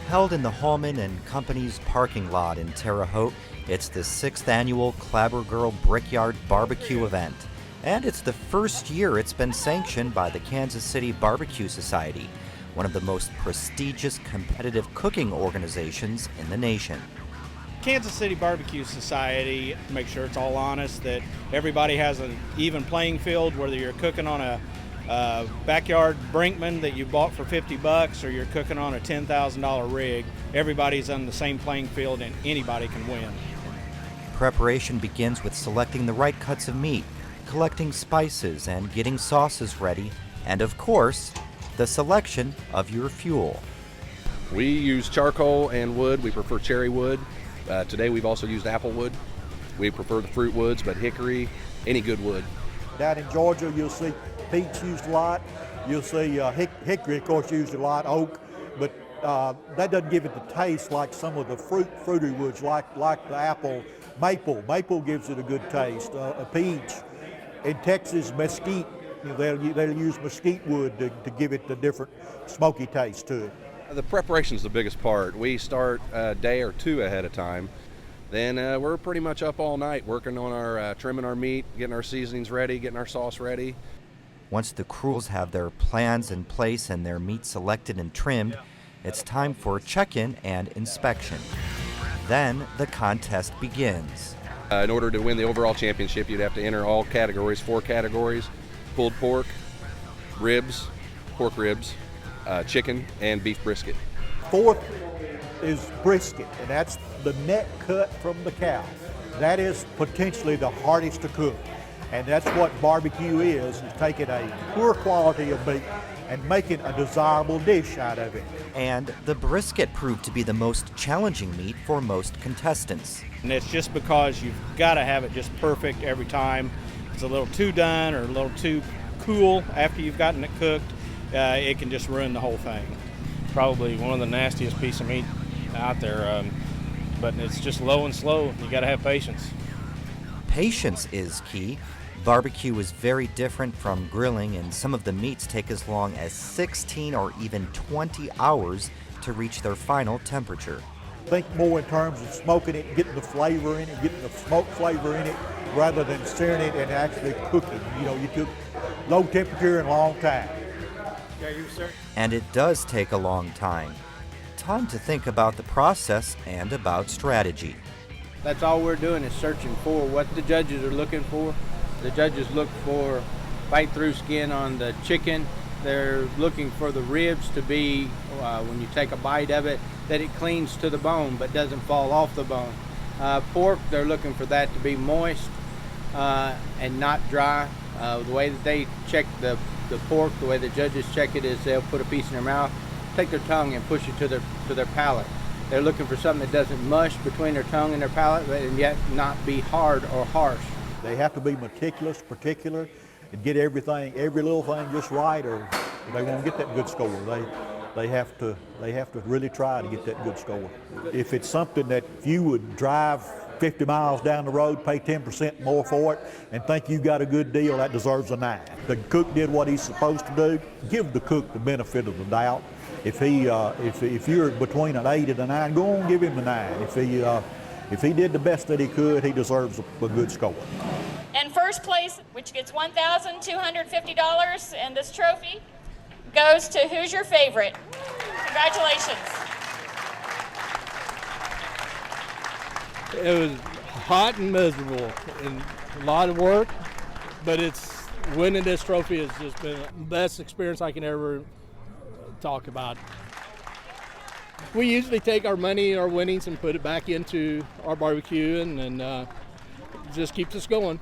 Held in the Hallman and Company's parking lot in Terre Haute, it's the 6th annual Clabber Girl Brickyard Barbecue event. And it's the first year it's been sanctioned by the Kansas City Barbecue Society, one of the most prestigious competitive cooking organizations in the nation. Kansas City Barbecue Society, make sure it's all honest, that everybody has an even playing field, whether you're cooking on a backyard Brinkman that you bought for $50 or you're cooking on a $10,000 rig. Everybody's on the same playing field and anybody can win. Preparation begins with selecting the right cuts of meat, collecting spices and getting sauces ready, and of course, the selection of your fuel. We use charcoal and wood. We prefer cherry wood. Today we've also used apple wood. We prefer the fruit woods, but hickory, any good wood. Down in Georgia, you'll see peach used a lot. You'll see hickory, of course, used a lot, oak, but that doesn't give it the taste like some of the fruity woods, like the apple. Maple gives it a good taste. A peach. In Texas, mesquite, they'll use mesquite wood to give it the different smoky taste to it. The preparation's the biggest part. We start a day or two ahead of time. Then we're pretty much up all night working on our trimming our meat, getting our seasonings ready, getting our sauce ready. Once the crews have their plans in place and their meat selected and trimmed, it's time for check-in and inspection. Then the contest begins. In order to win the overall championship, you'd have to enter all categories, 4 categories: pulled pork, ribs, pork ribs, chicken, and beef brisket. 4th is brisket, and that's the neck cut from the cow. That is potentially the hardest to cook, and that's what barbecue is taking a poor quality of meat and making a desirable dish out of it. And the brisket proved to be the most challenging meat for most contestants. And it's just because you've got to have it just perfect every time. It's a little too done or a little too cool after you've gotten it cooked, it can just ruin the whole thing. Probably one of the nastiest pieces of meat out there, but it's just low and slow. You got to have patience. Patience is key. Barbecue is very different from grilling, and some of the meats take as long as 16 or even 20 hours to reach their final temperature. Think more in terms of smoking it, getting the flavor in it, getting the smoke flavor in it, rather than searing it and actually cooking. You cook low temperature and long time. And it does take a long time. Time to think about the process and about strategy. That's all we're doing is searching for what the judges are looking for. The judges look for bite-through skin on the chicken. They're looking for the ribs to be, when you take a bite of it, that it clings to the bone but doesn't fall off the bone. Pork, they're looking for that to be moist and not dry. The way that they check the pork, the way the judges check it is they'll put a piece in their mouth, take their tongue and push it to their palate. They're looking for something that doesn't mush between their tongue and their palate, and yet not be hard or harsh. They have to be meticulous, particular, and get every little thing just right, or they won't get that good score. They have to really try to get that good score. If it's something that you would drive 50 miles down the road, pay 10% more for it, and think you got a good deal, that deserves a 9. The cook did what he's supposed to do. Give the cook the benefit of the doubt. If you're between an 8 and a 9, go on, give him a 9. If he did the best that he could, he deserves a good score. And first place, which gets $1,250, and this trophy goes to Who's Your Favorite. Congratulations. It was hot and miserable and a lot of work, but winning this trophy has just been the best experience I can ever talk about. We usually take our money, our winnings, and put it back into our barbecue, and just keeps us going.